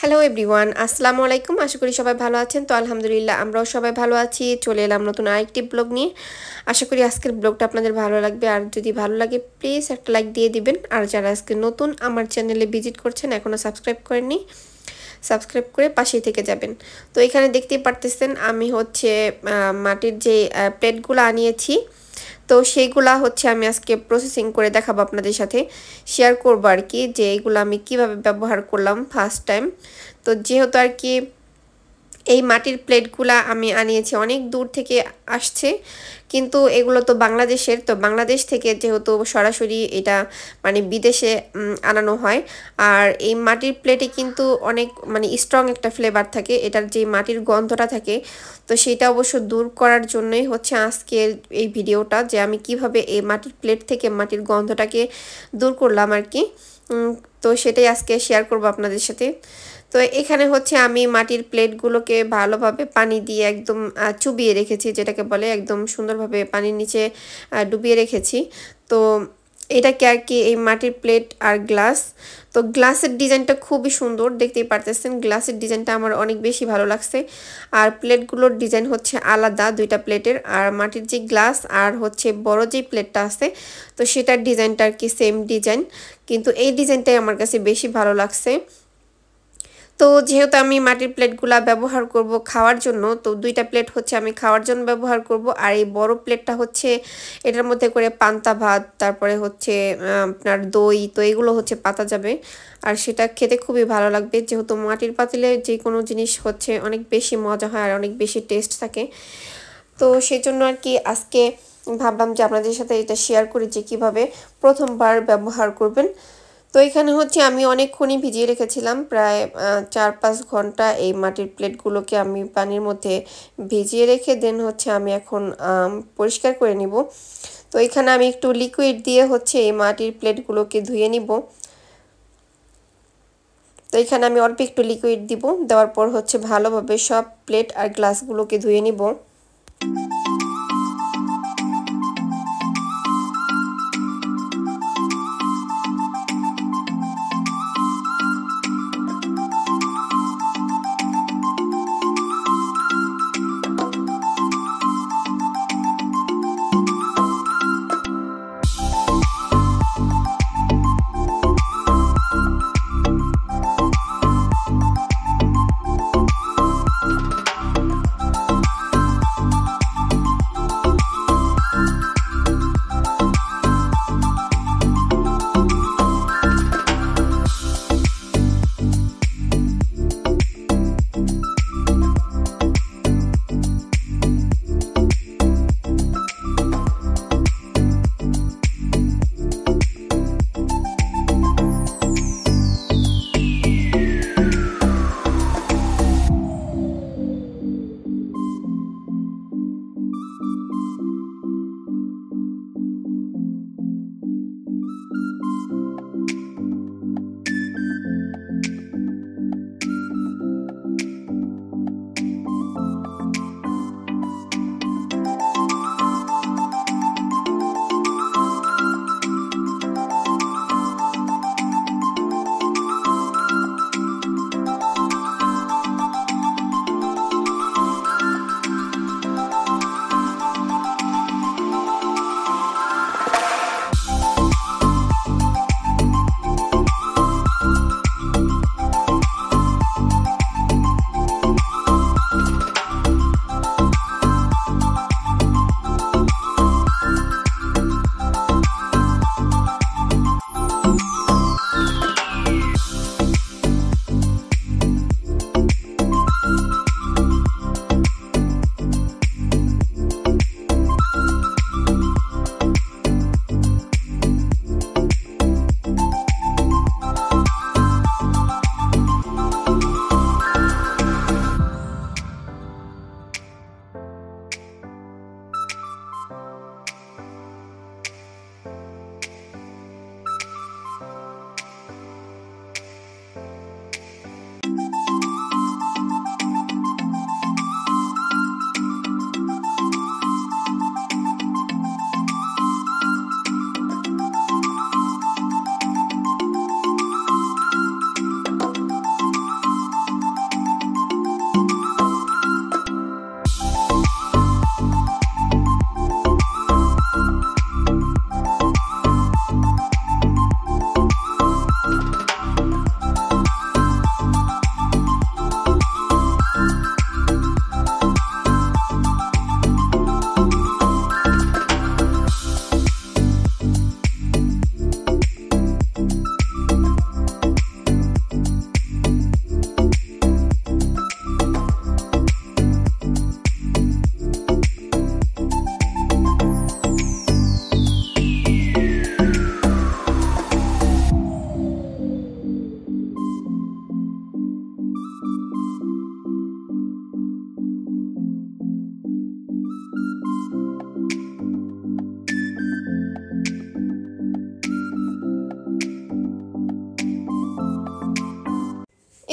Hello everyone, আসসালামু আলাইকুম। আশা করি সবাই ভালো আছেন। তো আলহামদুলিল্লাহ আমরাও সবাই ভালো আছি। চলে এলাম নতুন আরেকটি ব্লগ নিয়ে। আশা করি আজকের ব্লগটা আপনাদের ভালো লাগবে। আর যদি ভালো লাগে প্লিজ একটা লাইক দিয়ে দিবেন। আর যারা আজকে নতুন আমার চ্যানেলে ভিজিট করছেন, এখনও সাবস্ক্রাইব করেননি, সাবস্ক্রাইব করে পাশেই থেকে যাবেন। তো এখানে দেখতেই পারতেছেন আমি হচ্ছে মাটির যে প্লেটগুলো আনিয়েছি, তো সেইগুলা হচ্ছে আমি আজকে প্রসেসিং করে দেখাবো, আপনাদের সাথে শেয়ার করবো আর কি, যে এইগুলো আমি কিভাবে ব্যবহার করলাম ফার্স্ট টাইম। তো যেহেতু আর কি এই মাটির প্লেটগুলা আমি আনিয়েছি অনেক দূর থেকে আসছে, কিন্তু এগুলো তো বাংলাদেশের, তো বাংলাদেশ থেকে যেহেতু সরাসরি এটা মানে বিদেশে আনানো হয়। আর এই মাটির প্লেটে কিন্তু অনেক মানে স্ট্রং একটা ফ্লেভার থাকে, এটার যে মাটির গন্ধটা থাকে, তো সেটা অবশ্য দূর করার জন্যই হচ্ছে আজকের এই ভিডিওটা, যে আমি কিভাবে এই মাটির প্লেট থেকে মাটির গন্ধটাকে দূর করলাম আর কি। তো সেটাই আজকে শেয়ার করব আপনাদের সাথে। তো এখানে হচ্ছে আমি মাটির প্লেটগুলোকে ভালোভাবে পানি দিয়ে একদম চুবিয়ে রেখেছি, যেটাকে বলে একদম সুন্দরভাবে পানির নিচে ডুবিয়ে রেখেছি। তো এটাকে আর কি এই মাটির প্লেট আর গ্লাস, তো গ্লাসের ডিজাইনটা খুবই সুন্দর, দেখতেই পারতেছেন গ্লাসের ডিজাইনটা আমার অনেক বেশি ভালো লাগছে। আর প্লেটগুলোর ডিজাইন হচ্ছে আলাদা দুইটা প্লেটের, আর মাটির যে গ্লাস আর হচ্ছে বড় যে প্লেটটা আছে, তো সেটার ডিজাইনটা আর কি সেম ডিজাইন, কিন্তু এই ডিজাইনটাই আমার কাছে বেশি ভালো লাগছে। তো যেহেতু আমি মাটির প্লেটগুলা ব্যবহার করব খাওয়ার জন্য, তো দুইটা প্লেট হচ্ছে আমি খাওয়ার জন্য ব্যবহার করব, আর এই বড় প্লেটটা হচ্ছে এটার মধ্যে করে পান্তা ভাত, তারপরে হচ্ছে আপনার দই, তো এগুলো হচ্ছে পাতা যাবে, আর সেটা খেতে খুবই ভালো লাগবে। যেহেতু মাটির পাতিলে যে কোনো জিনিস হচ্ছে অনেক বেশি মজা হয় আর অনেক বেশি টেস্ট থাকে, তো সেই জন্য আর কি আজকে ভাবলাম যে আপনাদের সাথে এটা শেয়ার করি যে কীভাবে প্রথমবার ব্যবহার করবেন। তো এখানে হচ্ছে আমি অনেকক্ষণই ভিজিয়ে রেখেছিলাম, প্রায় 4-5 ঘন্টা এই মাটির প্লেটগুলোকে আমি পানির মধ্যে ভিজিয়ে রেখে দেন হচ্ছে আমি এখন পরিষ্কার করে নিব। তো এখানে আমি একটু লিকুইড দিয়ে হচ্ছে এই মাটির প্লেটগুলোকে ধুয়ে নিব। তো এখানে আমি অল্প একটু লিকুইড দিব, দেওয়ার পর হচ্ছে ভালোভাবে সব প্লেট আর গ্লাসগুলোকে ধুয়ে নিব।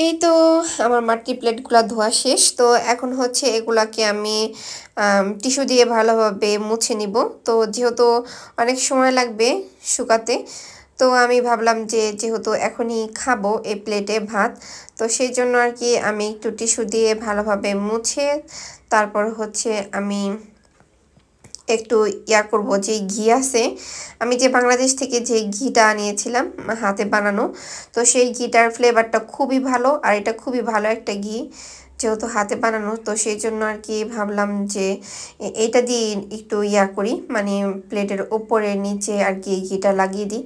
এই তো আমার মাটির প্লেটগুলো ধোয়া শেষ। তো এখন হচ্ছে এগুলাকে আমি টিস্যু দিয়ে ভালোভাবে মুছে নিব। তো যেহেতু অনেক সময় লাগবে শুকাতে, তো আমি ভাবলাম যে যেহেতু এখনই খাবো এই প্লেটে ভাত, তো সেই জন্য আর কি আমি একটু টিস্যু দিয়ে ভালোভাবে মুছে তারপর হচ্ছে আমি একটু করব, যে ঘি আছে, আমি যে বাংলাদেশ থেকে যে ঘিটা আনিয়েছিলাম হাতে বানানো, তো সেই ঘিটার ফ্লেভারটা খুবই ভালো, আর এটা খুবই ভালো একটা ঘি যেহেতু হাতে বানানো। তো সেই জন্য আর কি ভাবলাম যে এটা দিয়ে একটু করি, মানে প্লেটের ওপরে নিচে আর কি ঘিটা লাগিয়ে দিই।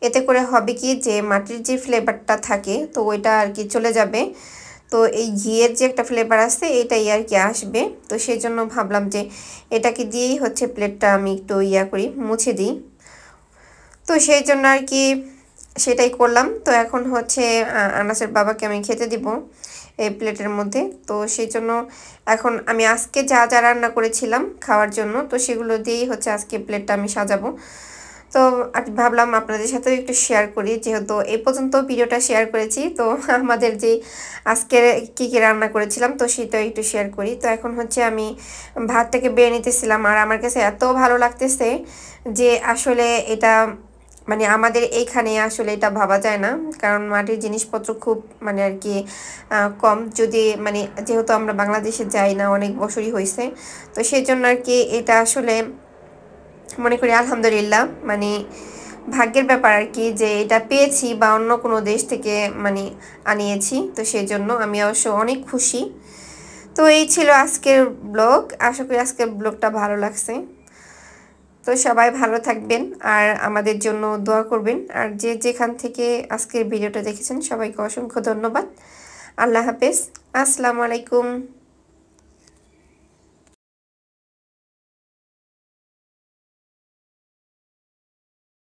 এতে করে হবে কি যে মাটির যে ফ্লেভারটা থাকে তো ওইটা আর কি চলে যাবে। তো এই ঘিয়ের যে একটা ফ্লেভার আছে এটাই আর কি আসবে। তো সেই জন্য ভাবলাম যে এটাকে দিয়েই হচ্ছে প্লেটটা আমি একটু করি, মুছে দিই। তো সেই জন্য আর কি সেটাই করলাম। তো এখন হচ্ছে আনাসের বাবাকে আমি খেতে দিব এই প্লেটের মধ্যে। তো সেই জন্য এখন আমি আজকে যা যা রান্না করেছিলাম খাওয়ার জন্য, তো সেগুলো দিয়েই হচ্ছে আজকে প্লেটটা আমি সাজাবো। তো ভাবলাম আপনাদের সাথেও একটু শেয়ার করি, যেহেতু এই পর্যন্ত ভিডিওটা শেয়ার করেছি, তো আমাদের যে আজকের কী কী রান্না করেছিলাম তো সেটাও একটু শেয়ার করি। তো এখন হচ্ছে আমি ভাতটাকে বেড়ে নিতেছিলাম, আর আমার কাছে এত ভালো লাগতেছে যে আসলে এটা মানে আমাদের এইখানে আসলে এটা ভাবা যায় না, কারণ মাটির জিনিসপত্র খুব মানে আর কি কম, যদি মানে যেহেতু আমরা বাংলাদেশে যাই না অনেক বছরই হয়েছে, তো সেই জন্য আর কি এটা আসলে মনে করি আলহামদুলিল্লাহ মানে ভাগ্যের ব্যাপার আর কি, যে এটা পেয়েছি বা অন্য কোনো দেশ থেকে মানে আনিয়েছি। তো সেই জন্য আমি অবশ্য অনেক খুশি। তো এই ছিল আজকের ব্লগ, আশা করি আজকের ব্লগটা ভালো লাগছে। তো সবাই ভালো থাকবেন আর আমাদের জন্য দোয়া করবেন, আর যে যেখান থেকে আজকের ভিডিওটা দেখেছেন সবাইকে অসংখ্য ধন্যবাদ। আল্লাহ হাফেজ, আসসালামু আলাইকুম।